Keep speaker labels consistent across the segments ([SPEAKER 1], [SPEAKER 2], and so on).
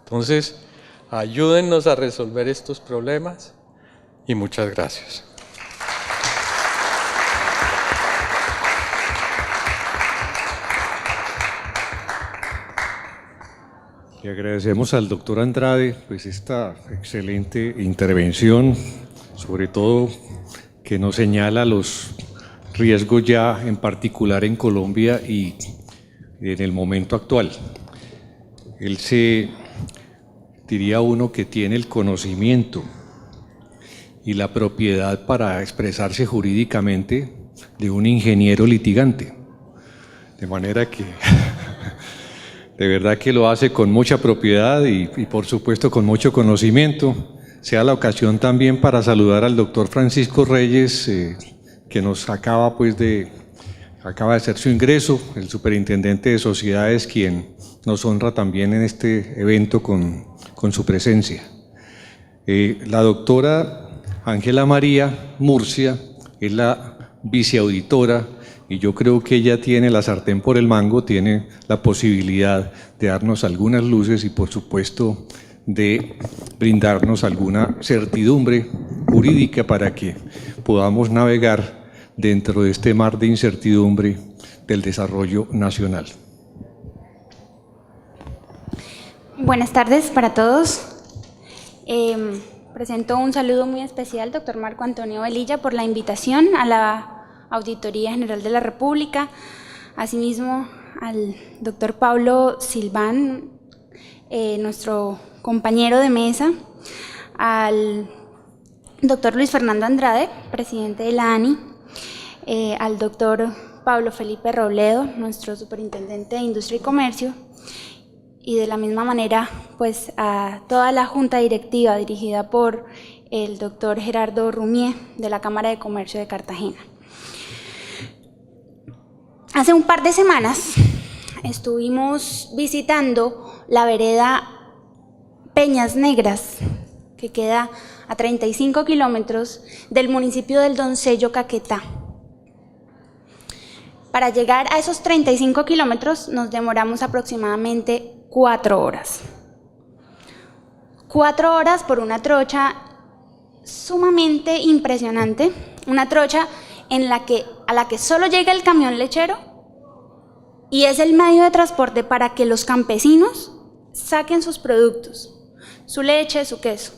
[SPEAKER 1] Entonces, ayúdennos a resolver estos problemas y muchas gracias.
[SPEAKER 2] Le agradecemos al doctor Andrade pues esta excelente intervención, sobre todo que nos señala los riesgos ya en particular en Colombia y en el momento actual. Él diría uno que tiene el conocimiento y la propiedad para expresarse jurídicamente de un ingeniero litigante, de manera que de verdad que lo hace con mucha propiedad y por supuesto con mucho conocimiento. Sea la ocasión también para saludar al doctor Francisco Reyes, que nos acaba de hacer su ingreso, el superintendente de sociedades, quien nos honra también en este evento con su presencia. La doctora Ángela María Murcia es la viceauditora y yo creo que ella tiene la sartén por el mango, tiene la posibilidad de darnos algunas luces y por supuesto de brindarnos alguna certidumbre jurídica para que podamos navegar dentro de este mar de incertidumbre del desarrollo nacional.
[SPEAKER 3] Buenas tardes para todos. Presento un saludo muy especial, doctor Marco Antonio Velilla, por la invitación a la Auditoría General de la República, asimismo al doctor Pablo Silván, nuestro compañero de mesa, al doctor Luis Fernando Andrade, presidente de la ANI, al doctor Pablo Felipe Robledo, nuestro superintendente de Industria y Comercio, y de la misma manera pues a toda la junta directiva dirigida por el doctor Gerardo Rumier de la Cámara de Comercio de Cartagena. Hace un par de semanas estuvimos visitando la vereda Peñas Negras, que queda a 35 kilómetros del municipio del Doncello, Caquetá. Para llegar a esos 35 kilómetros nos demoramos aproximadamente 4 horas. 4 horas por una trocha sumamente impresionante, una trocha a la que solo llega el camión lechero y es el medio de transporte para que los campesinos saquen sus productos, su leche, su queso.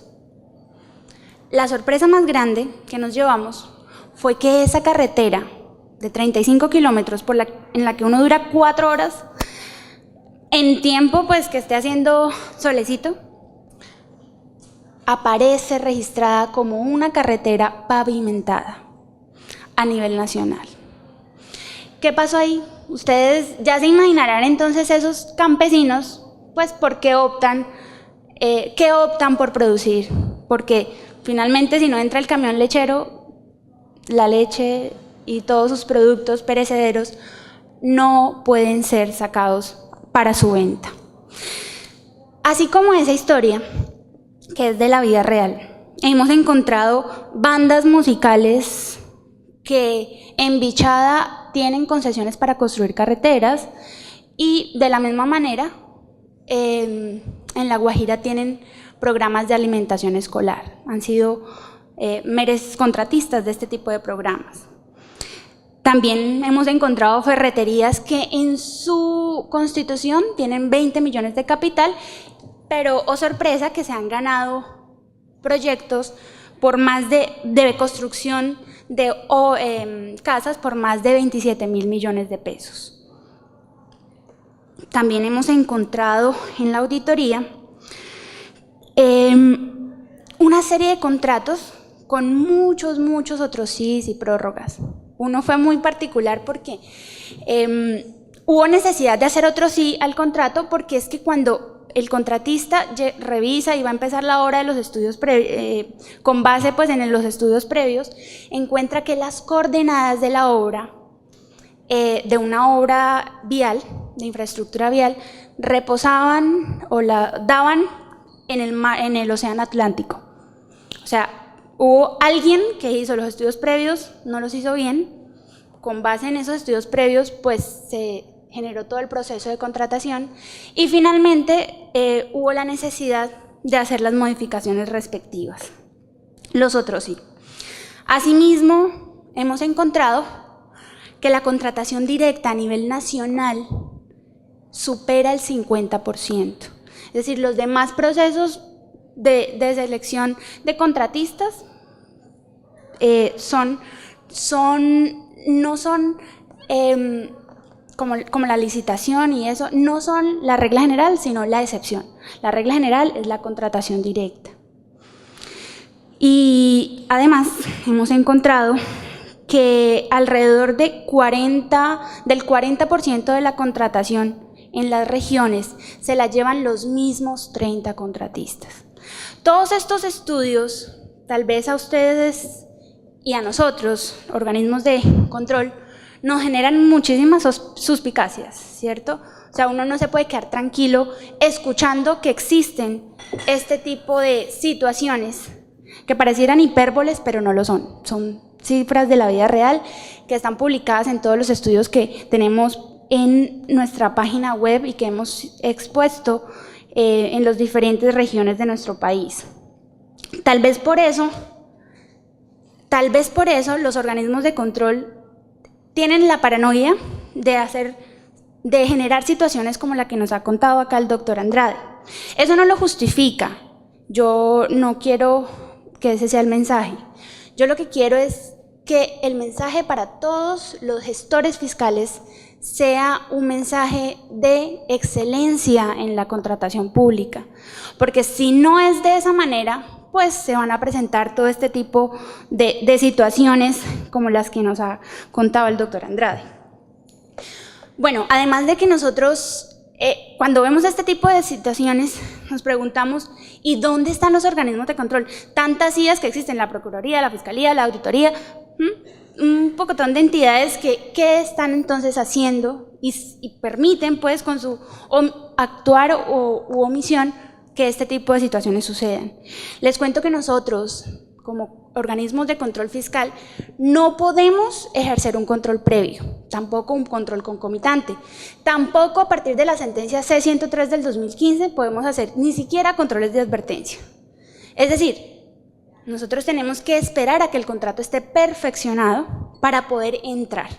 [SPEAKER 3] La sorpresa más grande que nos llevamos fue que esa carretera de 35 kilómetros en la que uno dura 4 horas, en tiempo pues que esté haciendo solecito, aparece registrada como una carretera pavimentada a nivel nacional. ¿Qué pasó ahí? Ustedes ya se imaginarán entonces esos campesinos, pues, ¿por qué optan por producir? Porque finalmente si no entra el camión lechero, la leche y todos sus productos perecederos no pueden ser sacados para su venta. Así como esa historia, que es de la vida real, hemos encontrado bandas musicales que en Bichada tienen concesiones para construir carreteras y de la misma manera en La Guajira tienen programas de alimentación escolar. Han sido meros contratistas de este tipo de programas. También hemos encontrado ferreterías que en su constitución tienen 20 millones de capital, pero, oh sorpresa, que se han ganado proyectos por más de construcción de casas por más de 27.000 millones de pesos. También hemos encontrado en la auditoría una serie de contratos con muchos otros sís y prórrogas. Uno fue muy particular porque hubo necesidad de hacer otro sí al contrato, porque es que cuando el contratista revisa y va a empezar la obra de los estudios con base pues en los estudios previos, encuentra que las coordenadas de la obra, de una obra vial, de infraestructura vial, reposaban o la daban en el Océano Atlántico. O sea, hubo alguien que hizo los estudios previos, no los hizo bien, con base en esos estudios previos pues se generó todo el proceso de contratación y finalmente hubo la necesidad de hacer las modificaciones respectivas. Los otros sí. Asimismo, hemos encontrado que la contratación directa a nivel nacional supera el 50%. Es decir, los demás procesos de selección de contratistas no son como la licitación y eso, no son la regla general, sino la excepción. La regla general es la contratación directa. Y además hemos encontrado que alrededor del 40% de la contratación en las regiones se la llevan los mismos 30 contratistas. Todos estos estudios, tal vez a ustedes y a nosotros, organismos de control, nos generan muchísimas suspicacias, ¿cierto? O sea, uno no se puede quedar tranquilo escuchando que existen este tipo de situaciones que parecieran hipérboles, pero no lo son. Son cifras de la vida real que están publicadas en todos los estudios que tenemos en nuestra página web y que hemos expuesto en las diferentes regiones de nuestro país. Tal vez por eso los organismos de control tienen la paranoia de generar situaciones como la que nos ha contado acá el doctor Andrade. Eso no lo justifica. Yo no quiero que ese sea el mensaje. Yo lo que quiero es que el mensaje para todos los gestores fiscales sea un mensaje de excelencia en la contratación pública, porque si no es de esa manera, pues se van a presentar todo este tipo de situaciones como las que nos ha contado el doctor Andrade. Bueno, además de que nosotros cuando vemos este tipo de situaciones nos preguntamos ¿y dónde están los organismos de control? Tantas IAs que existen, la Procuraduría, la Fiscalía, la Auditoría, un pocotón de entidades que están entonces haciendo y permiten pues con su actuar u omisión que este tipo de situaciones sucedan. Les cuento que nosotros, como organismos de control fiscal, no podemos ejercer un control previo, tampoco un control concomitante, tampoco a partir de la sentencia C-103 del 2015 podemos hacer ni siquiera controles de advertencia. Es decir, nosotros tenemos que esperar a que el contrato esté perfeccionado para poder entrar,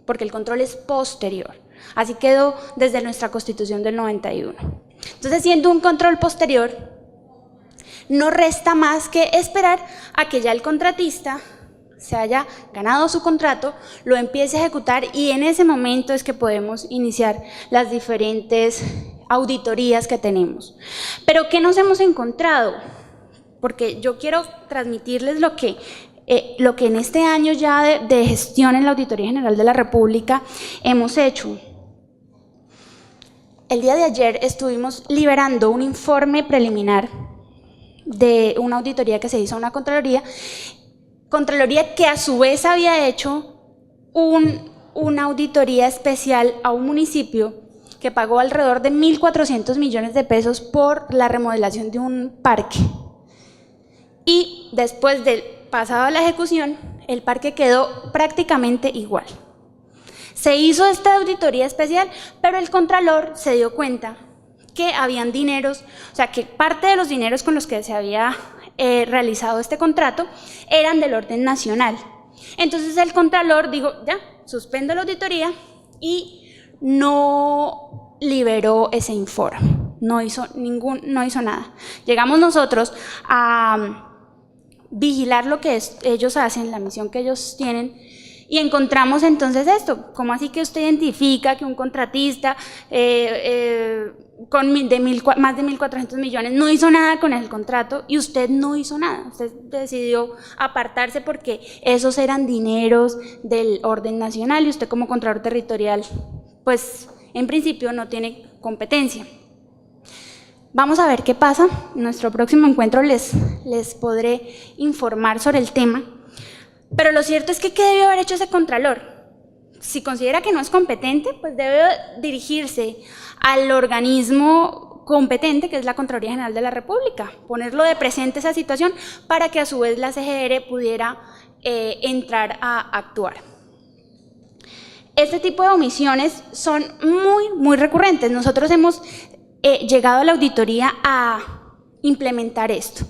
[SPEAKER 3] porque el control es posterior. Así quedó desde nuestra Constitución del 91. Entonces, siendo un control posterior, no resta más que esperar a que ya el contratista se haya ganado su contrato, lo empiece a ejecutar y en ese momento es que podemos iniciar las diferentes auditorías que tenemos. Pero ¿qué nos hemos encontrado? Porque yo quiero transmitirles lo que en este año ya de gestión en la Auditoría General de la República hemos hecho. El día de ayer estuvimos liberando un informe preliminar de una auditoría que se hizo a una Contraloría que a su vez había hecho una auditoría especial a un municipio que pagó alrededor de 1.400 millones de pesos por la remodelación de un parque. Y después de pasada la ejecución, el parque quedó prácticamente igual. Se hizo esta auditoría especial, pero el Contralor se dio cuenta que habían dineros, o sea, que parte de los dineros con los que se había realizado este contrato eran del orden nacional. Entonces el Contralor dijo, ya, suspendo la auditoría y no liberó ese informe, no hizo nada. Llegamos nosotros a vigilar lo que ellos hacen, la misión que ellos tienen, y encontramos entonces esto. ¿Cómo así que usted identifica que un contratista con más de 1.400 millones no hizo nada con el contrato y usted no hizo nada? Usted decidió apartarse porque esos eran dineros del orden nacional y usted como Contralor Territorial, pues en principio no tiene competencia. Vamos a ver qué pasa. En nuestro próximo encuentro les podré informar sobre el tema. Pero lo cierto es que ¿qué debió haber hecho ese Contralor? Si considera que no es competente, pues debe dirigirse al organismo competente, que es la Contraloría General de la República, ponerlo de presente esa situación para que a su vez la CGR pudiera entrar a actuar. este tipo de omisiones son muy recurrentes. Nosotros hemos llegado a la auditoría a implementar esto,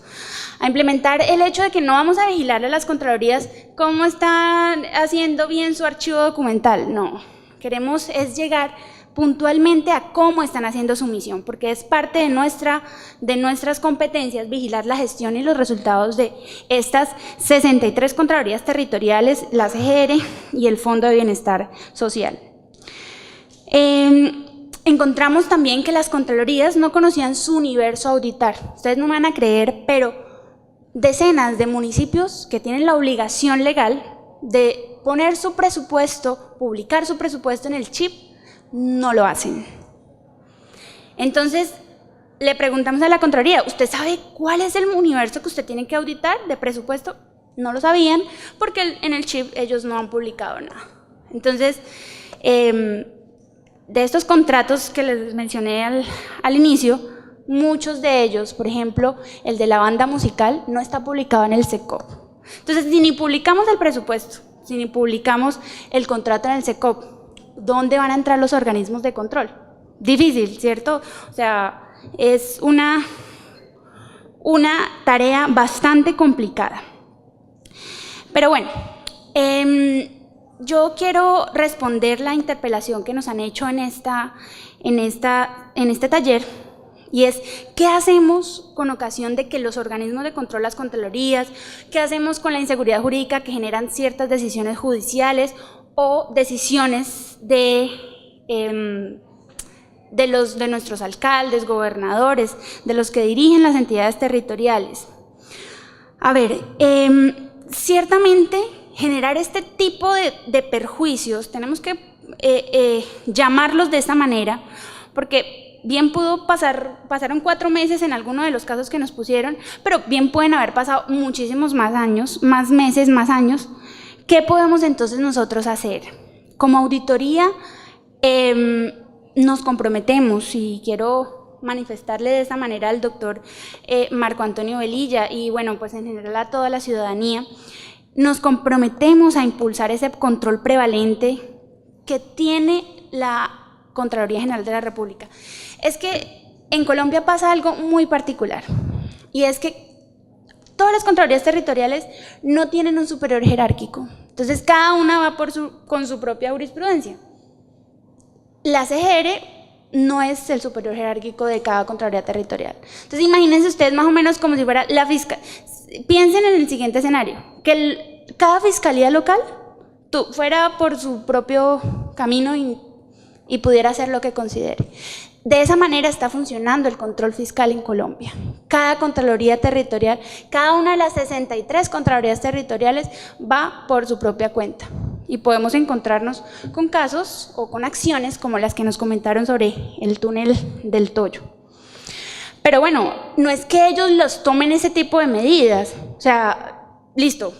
[SPEAKER 3] a implementar el hecho de que no vamos a vigilarle a las contralorías cómo están haciendo bien su archivo documental, no, queremos es llegar puntualmente a cómo están haciendo su misión, porque es parte de nuestras competencias vigilar la gestión y los resultados de estas 63 contralorías territoriales, la CGR y el Fondo de Bienestar Social. Encontramos también que las contralorías no conocían su universo a auditar. Ustedes no me van a creer, pero decenas de municipios que tienen la obligación legal de poner su presupuesto, publicar su presupuesto en el CHIP, no lo hacen. Entonces, le preguntamos a la Contraloría, ¿usted sabe cuál es el universo que usted tiene que auditar de presupuesto? No lo sabían porque en el CHIP ellos no han publicado nada. Entonces, de estos contratos que les mencioné al inicio, muchos de ellos, por ejemplo, el de la banda musical, no está publicado en el SECOP. Entonces, si ni publicamos el presupuesto, si ni publicamos el contrato en el SECOP, ¿dónde van a entrar los organismos de control? Difícil, ¿cierto? O sea, es una tarea bastante complicada. Pero bueno, yo quiero responder la interpelación que nos han hecho en este taller, y es, ¿qué hacemos con ocasión de que los organismos de control, las contralorías, qué hacemos con la inseguridad jurídica que generan ciertas decisiones judiciales o decisiones de nuestros alcaldes, gobernadores, de los que dirigen las entidades territoriales? A ver, ciertamente generar este tipo de perjuicios, tenemos que llamarlos de esta manera, porque bien pasaron 4 meses en alguno de los casos que nos pusieron, pero bien pueden haber pasado muchísimos más años, más meses, más años. ¿Qué podemos entonces nosotros hacer? Como auditoría nos comprometemos, y quiero manifestarle de esta manera al doctor Marco Antonio Velilla y bueno, pues en general a toda la ciudadanía, nos comprometemos a impulsar ese control prevalente que tiene la Contraloría General de la República. Es que en Colombia pasa algo muy particular, y es que todas las contralorías territoriales no tienen un superior jerárquico, entonces cada una va con su propia jurisprudencia. La CGR no es el superior jerárquico de cada contraloría territorial. Entonces imagínense ustedes más o menos como si fuera la fiscal. Piensen en el siguiente escenario, que cada fiscalía local fuera por su propio camino y pudiera hacer lo que considere. De esa manera está funcionando el control fiscal en Colombia. Cada contraloría territorial, cada una de las 63 contralorías territoriales va por su propia cuenta. Y podemos encontrarnos con casos o con acciones como las que nos comentaron sobre el túnel del Toyo. Pero bueno, no es que ellos los tomen ese tipo de medidas. O sea, listo.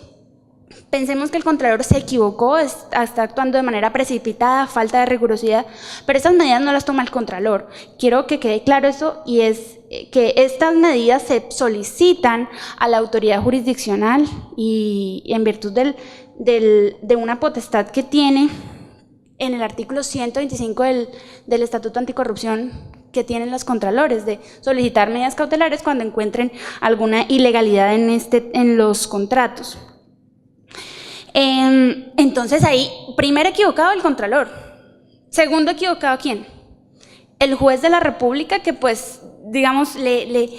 [SPEAKER 3] Pensemos que el Contralor se equivocó, está actuando de manera precipitada, falta de rigurosidad, pero estas medidas no las toma el Contralor. Quiero que quede claro eso, y es que estas medidas se solicitan a la autoridad jurisdiccional y en virtud de una potestad que tiene en el artículo 125 del Estatuto Anticorrupción, que tienen los contralores, de solicitar medidas cautelares cuando encuentren alguna ilegalidad en los contratos. Entonces ahí, primero equivocado el Contralor, segundo equivocado ¿quién? El juez de la República, que pues digamos le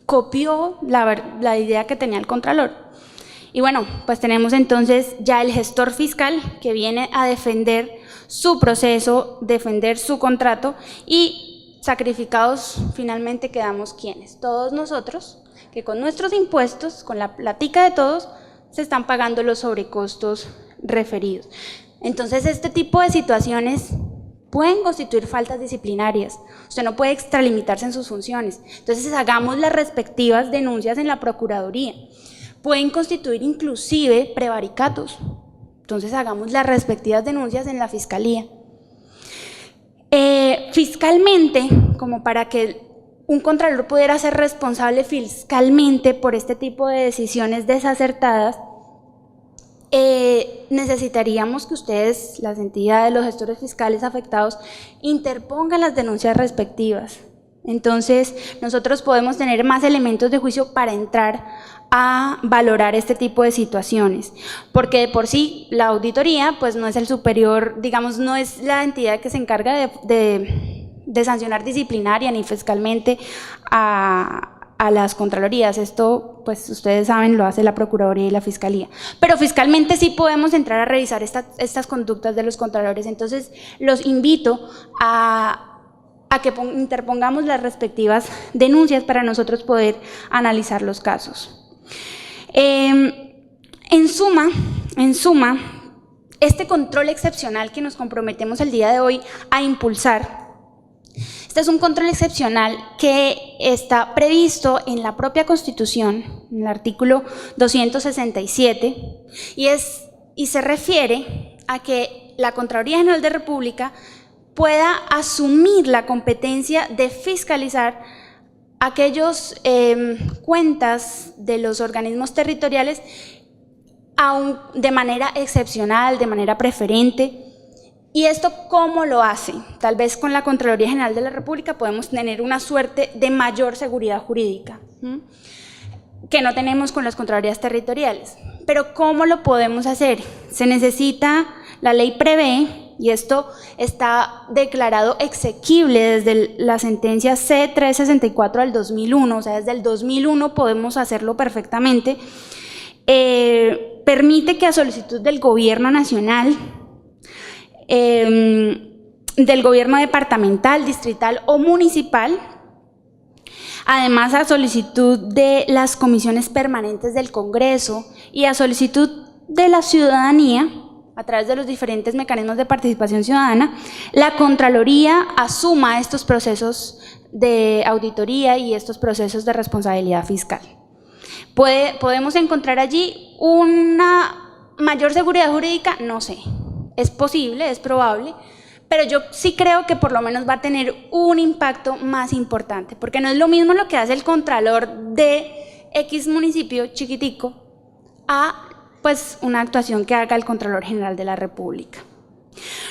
[SPEAKER 3] copió la idea que tenía el Contralor. Y bueno, pues tenemos entonces ya el gestor fiscal que viene a defender su proceso, defender su contrato, y sacrificados finalmente quedamos ¿quiénes? Todos nosotros, que con nuestros impuestos, con la platica de todos, se están pagando los sobrecostos referidos. Entonces, este tipo de situaciones pueden constituir faltas disciplinarias. Usted no puede extralimitarse en sus funciones. Entonces, hagamos las respectivas denuncias en la Procuraduría. Pueden constituir inclusive prevaricatos. Entonces, hagamos las respectivas denuncias en la Fiscalía. Fiscalmente, como para que un contralor pudiera ser responsable fiscalmente por este tipo de decisiones desacertadas, necesitaríamos que ustedes, las entidades, los gestores fiscales afectados, interpongan las denuncias respectivas. Entonces, nosotros podemos tener más elementos de juicio para entrar a valorar este tipo de situaciones, porque de por sí la auditoría pues no es el superior, digamos, no es la entidad que se encarga de sancionar disciplinaria ni fiscalmente a las contralorías. Esto, pues ustedes saben, lo hace la Procuraduría y la Fiscalía. Pero fiscalmente sí podemos entrar a revisar estas conductas de los contralores. Entonces, los invito a que interpongamos las respectivas denuncias para nosotros poder analizar los casos. En suma, este control excepcional que nos comprometemos el día de hoy a impulsar, este es un control excepcional que está previsto en la propia Constitución, en el artículo 267, y se refiere a que la Contraloría General de la República pueda asumir la competencia de fiscalizar aquellas cuentas de los organismos territoriales de manera excepcional, de manera preferente. ¿Y esto cómo lo hace? Tal vez con la Contraloría General de la República podemos tener una suerte de mayor seguridad jurídica, que no tenemos con las Contralorías territoriales. Pero ¿cómo lo podemos hacer? Se necesita, la ley prevé, y esto está declarado exequible desde la sentencia C-364 del 2001, o sea, desde el 2001 podemos hacerlo perfectamente, permite que a solicitud del Gobierno Nacional, del gobierno departamental, distrital o municipal, además a solicitud de las comisiones permanentes del Congreso y a solicitud de la ciudadanía, a través de los diferentes mecanismos de participación ciudadana, la Contraloría asuma estos procesos de auditoría y estos procesos de responsabilidad fiscal. ¿Podemos encontrar allí una mayor seguridad jurídica? No sé. Es posible, es probable, pero yo sí creo que por lo menos va a tener un impacto más importante, porque no es lo mismo lo que hace el contralor de X municipio chiquitico a pues una actuación que haga el Contralor General de la República.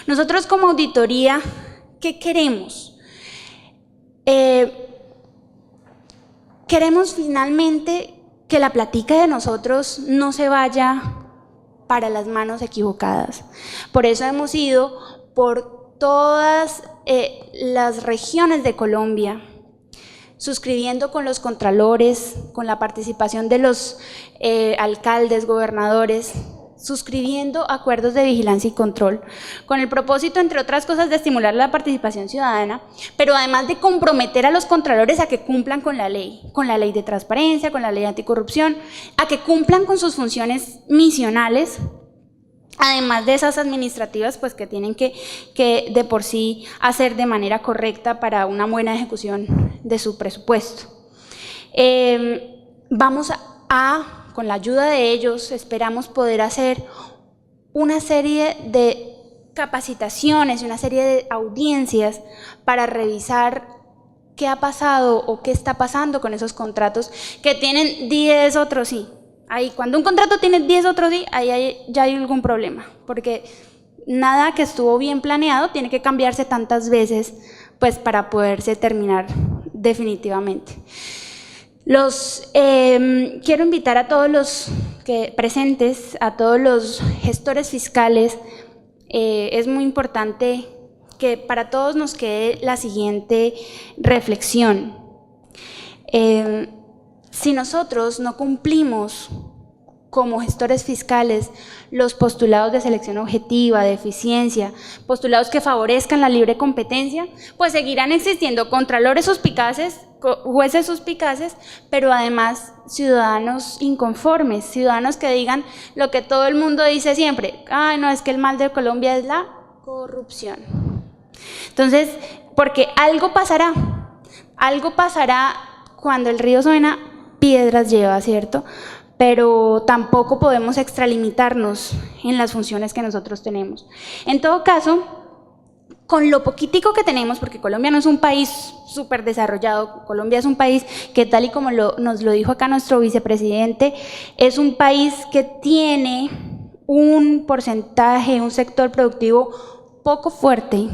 [SPEAKER 3] Nosotros como auditoría, ¿qué queremos? Queremos finalmente que la plática de nosotros no se vaya para las manos equivocadas. Por eso hemos ido por todas las regiones de Colombia, suscribiendo con los contralores, con la participación de los alcaldes, gobernadores, suscribiendo acuerdos de vigilancia y control, con el propósito, entre otras cosas, de estimular la participación ciudadana, pero además de comprometer a los contralores a que cumplan con la ley de transparencia, con la ley anticorrupción, a que cumplan con sus funciones misionales, además de esas administrativas pues que tienen que de por sí hacer de manera correcta para una buena ejecución de su presupuesto. Con la ayuda de ellos, esperamos poder hacer una serie de capacitaciones y una serie de audiencias para revisar qué ha pasado o qué está pasando con esos contratos que tienen 10 otros sí. Ahí, cuando un contrato tiene 10 otros sí, ahí ya hay algún problema, porque nada que estuvo bien planeado tiene que cambiarse tantas veces pues para poderse terminar definitivamente. Quiero invitar a todos los presentes, a todos los gestores fiscales. Es muy importante que para todos nos quede la siguiente reflexión. Si nosotros no cumplimos como gestores fiscales los postulados de selección objetiva, de eficiencia, postulados que favorezcan la libre competencia, pues seguirán existiendo contralores suspicaces, jueces suspicaces, pero además ciudadanos inconformes, ciudadanos que digan lo que todo el mundo dice siempre: ay, no, es que el mal de Colombia es la corrupción. Entonces, porque algo pasará cuando el río suena, piedras lleva, ¿cierto? Pero tampoco podemos extralimitarnos en las funciones que nosotros tenemos. En todo caso, con lo poquitico que tenemos, porque Colombia no es un país súper desarrollado, Colombia es un país que, tal y como nos lo dijo acá nuestro vicepresidente, es un país que tiene un porcentaje, un sector productivo poco fuerte.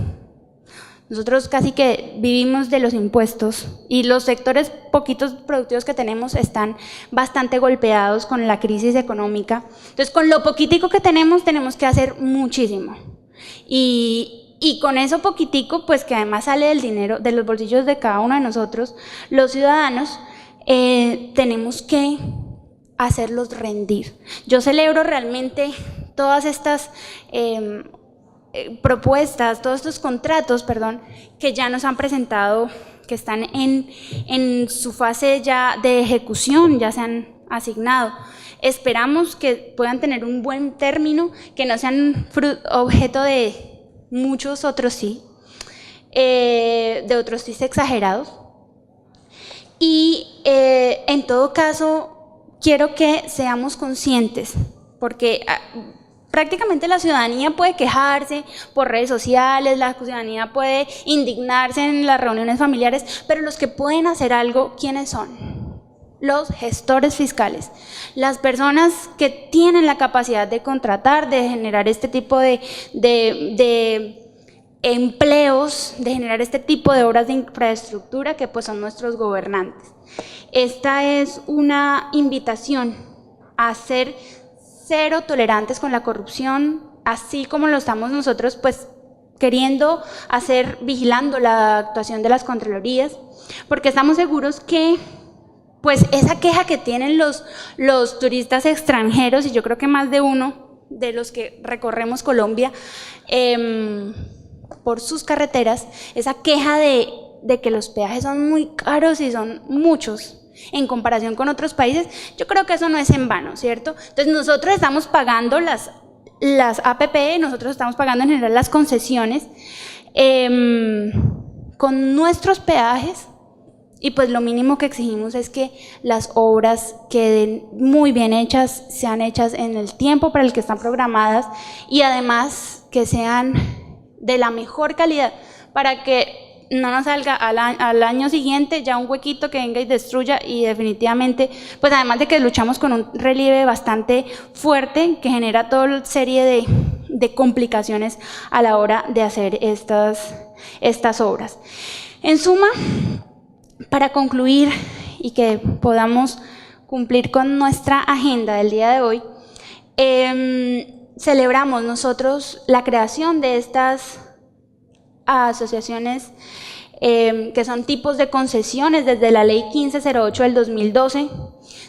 [SPEAKER 3] Nosotros casi que vivimos de los impuestos y los sectores poquitos productivos que tenemos están bastante golpeados con la crisis económica. Entonces, con lo poquitico que tenemos que hacer muchísimo. Y con eso poquitico, pues que además sale del dinero, de los bolsillos de cada uno de nosotros, los ciudadanos, tenemos que hacerlos rendir. Yo celebro realmente todas estas propuestas, todos estos contratos, que ya nos han presentado, que están en su fase ya de ejecución, ya se han asignado. Esperamos que puedan tener un buen término, que no sean objeto de muchos otros sí, de otros sí exagerados. Y en todo caso, quiero que seamos conscientes, porque prácticamente la ciudadanía puede quejarse por redes sociales, la ciudadanía puede indignarse en las reuniones familiares, pero los que pueden hacer algo, ¿quiénes son? Los gestores fiscales, las personas que tienen la capacidad de contratar, de generar este tipo de empleos, de generar este tipo de obras de infraestructura que pues son nuestros gobernantes. Esta es una invitación a ser cero tolerantes con la corrupción, así como lo estamos nosotros pues queriendo hacer, vigilando la actuación de las contralorías, porque estamos seguros que pues esa queja que tienen los turistas extranjeros, y yo creo que más de uno de los que recorremos Colombia por sus carreteras, esa queja de que los peajes son muy caros y son muchos en comparación con otros países, yo creo que eso no es en vano, ¿cierto? Entonces nosotros estamos pagando las APP, nosotros estamos pagando en general las concesiones con nuestros peajes, y pues lo mínimo que exigimos es que las obras queden muy bien hechas, sean hechas en el tiempo para el que están programadas y además que sean de la mejor calidad para que no nos salga al año siguiente ya un huequito que venga y destruya, y definitivamente, pues además de que luchamos con un relieve bastante fuerte que genera toda serie de complicaciones a la hora de hacer estas obras. En suma, para concluir y que podamos cumplir con nuestra agenda del día de hoy, celebramos nosotros la creación de estas asociaciones que son tipos de concesiones desde la ley 1508 del 2012.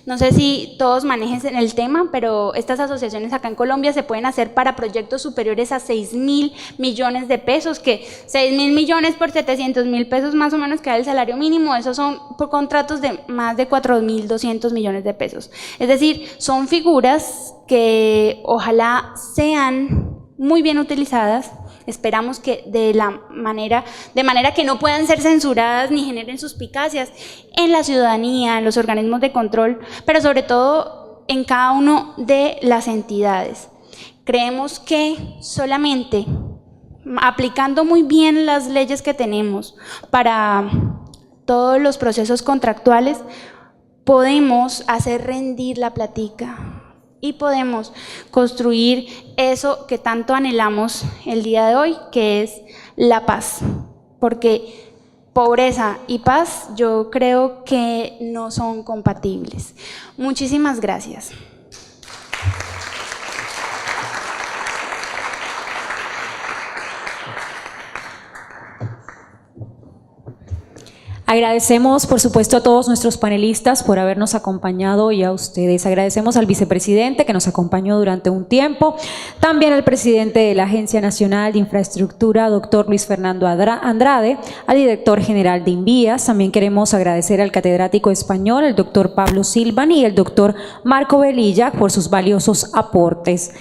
[SPEAKER 3] No sé si todos manejen el tema, pero estas asociaciones acá en Colombia se pueden hacer para proyectos superiores a 6.000 millones de pesos, que 6.000 millones por 700.000 pesos más o menos que da el salario mínimo, esos son por contratos de más de 4.200 millones de pesos. Es decir, son figuras que ojalá sean muy bien utilizadas. Esperamos que de manera que no puedan ser censuradas ni generen suspicacias en la ciudadanía, en los organismos de control, pero sobre todo en cada una de las entidades. Creemos que solamente aplicando muy bien las leyes que tenemos para todos los procesos contractuales, podemos hacer rendir la platica y podemos construir eso que tanto anhelamos el día de hoy, que es la paz. Porque pobreza y paz yo creo que no son compatibles. Muchísimas gracias.
[SPEAKER 4] Agradecemos, por supuesto, a todos nuestros panelistas por habernos acompañado y a ustedes. Agradecemos al vicepresidente que nos acompañó durante un tiempo, también al presidente de la Agencia Nacional de Infraestructura, doctor Luis Fernando Andrade, al director general de Invías. También queremos agradecer al catedrático español, el doctor Pablo Silvan, y el doctor Marco Velilla por sus valiosos aportes.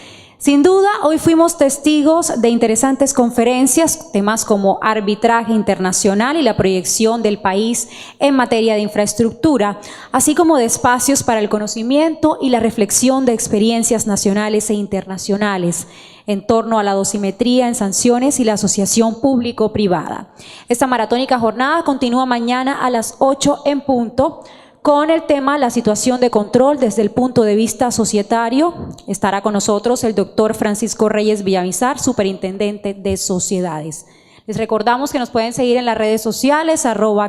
[SPEAKER 4] Sin duda, hoy fuimos testigos de interesantes conferencias, temas como arbitraje internacional y la proyección del país en materia de infraestructura, así como de espacios para el conocimiento y la reflexión de experiencias nacionales e internacionales en torno a la dosimetría en sanciones y la asociación público-privada. Esta maratónica jornada continúa mañana a las 8 en punto, con el tema la situación de control desde el punto de vista societario. Estará con nosotros el doctor Francisco Reyes Villamizar, superintendente de sociedades. Les recordamos que nos pueden seguir en las redes sociales,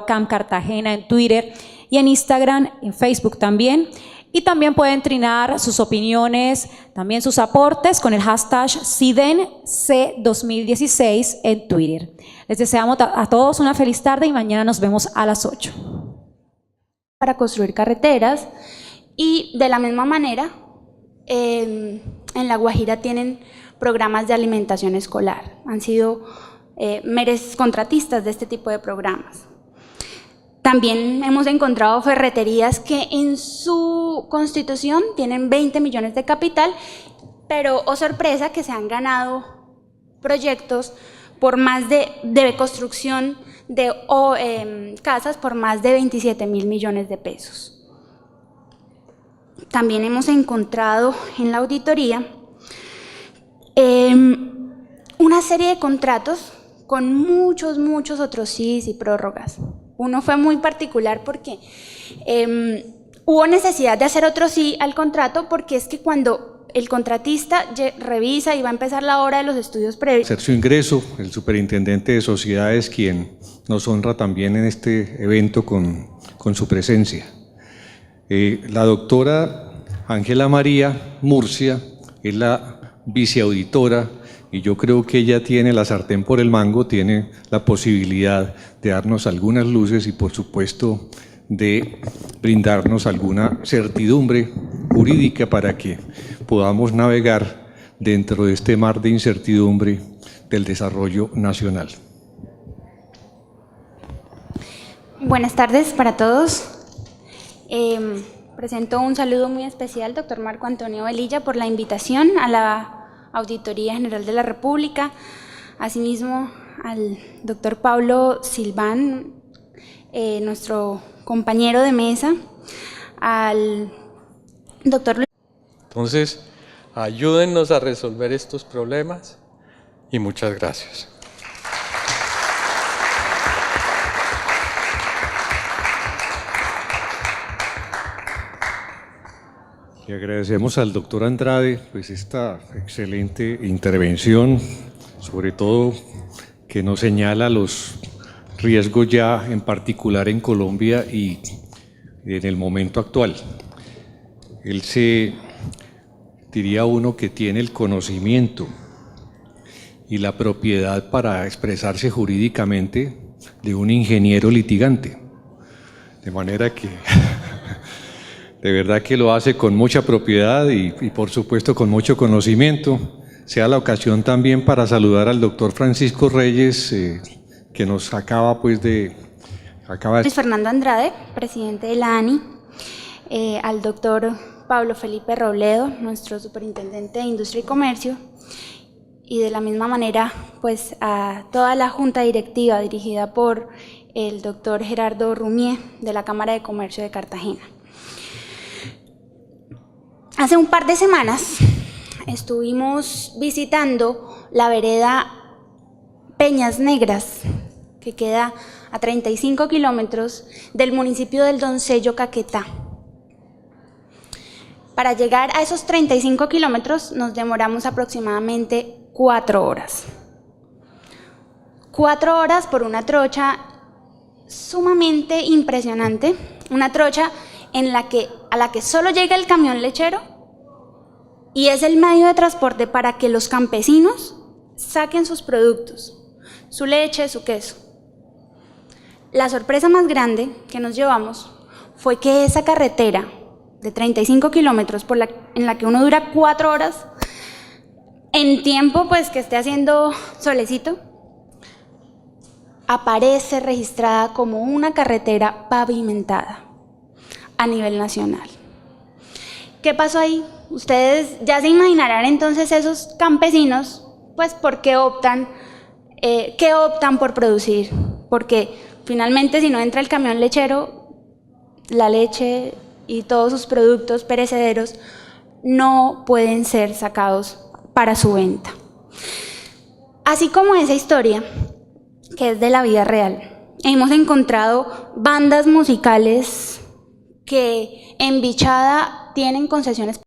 [SPEAKER 4] @CamCartagena en Twitter y en Instagram, en Facebook también. Y también pueden trinar sus opiniones, también sus aportes con el hashtag CIDENC2016 en Twitter. Les deseamos a todos una feliz tarde y mañana nos vemos a las 8.
[SPEAKER 3] Para construir carreteras, y de la misma manera en La Guajira tienen programas de alimentación escolar. Han sido meros contratistas de este tipo de programas. También hemos encontrado ferreterías que en su constitución tienen 20 millones de capital, pero, oh sorpresa, que se han ganado proyectos por más de construcción de casas por más de 27.000 millones de pesos. También hemos encontrado en la auditoría una serie de contratos con muchos otros sís y prórrogas. Uno fue muy particular porque hubo necesidad de hacer otro sí al contrato, porque es que cuando el contratista revisa y va a empezar la hora de los estudios previos.
[SPEAKER 2] Hacer su ingreso, el superintendente de sociedades, quien nos honra también en este evento con su presencia. La doctora Ángela María Murcia es la viceauditora y yo creo que ella tiene la sartén por el mango, tiene la posibilidad de darnos algunas luces y por supuesto de brindarnos alguna certidumbre jurídica para que podamos navegar dentro de este mar de incertidumbre del desarrollo nacional.
[SPEAKER 3] Buenas tardes para todos. Presento un saludo muy especial, doctor Marco Antonio Velilla, por la invitación a la Auditoría General de la República, asimismo al doctor Pablo Silván, nuestro compañero de mesa, al doctor Luis.
[SPEAKER 1] Entonces, ayúdennos a resolver estos problemas y muchas gracias.
[SPEAKER 2] Le agradecemos al doctor Andrade pues esta excelente intervención, sobre todo que nos señala los riesgos ya en particular en Colombia y en el momento actual. Él diría uno que tiene el conocimiento y la propiedad para expresarse jurídicamente de un ingeniero litigante, de manera que de verdad que lo hace con mucha propiedad y por supuesto con mucho conocimiento. Sea la ocasión también para saludar al doctor Francisco Reyes, que nos acaba de...
[SPEAKER 3] Luis Fernando Andrade, presidente de la ANI, al doctor Pablo Felipe Robledo, nuestro superintendente de Industria y Comercio, y de la misma manera pues a toda la junta directiva dirigida por el doctor Gerardo Rumier de la Cámara de Comercio de Cartagena. Hace un par de semanas estuvimos visitando la vereda Peñas Negras, que queda a 35 kilómetros del municipio del Doncello, Caquetá. Para llegar a esos 35 kilómetros nos demoramos aproximadamente 4 horas. 4 horas por una trocha sumamente impresionante, una trocha a la que solo llega el camión lechero y es el medio de transporte para que los campesinos saquen sus productos, su leche, su queso. La sorpresa más grande que nos llevamos fue que esa carretera de 35 kilómetros en la que uno dura 4 horas, en tiempo pues que esté haciendo solecito, aparece registrada como una carretera pavimentada a nivel nacional. ¿Qué pasó ahí? Ustedes ya se imaginarán entonces esos campesinos, pues, ¿por qué optan por producir? Porque finalmente si no entra el camión lechero, la leche y todos sus productos perecederos no pueden ser sacados para su venta. Así como esa historia, que es de la vida real, hemos encontrado bandas musicales que en Bichada tienen concesiones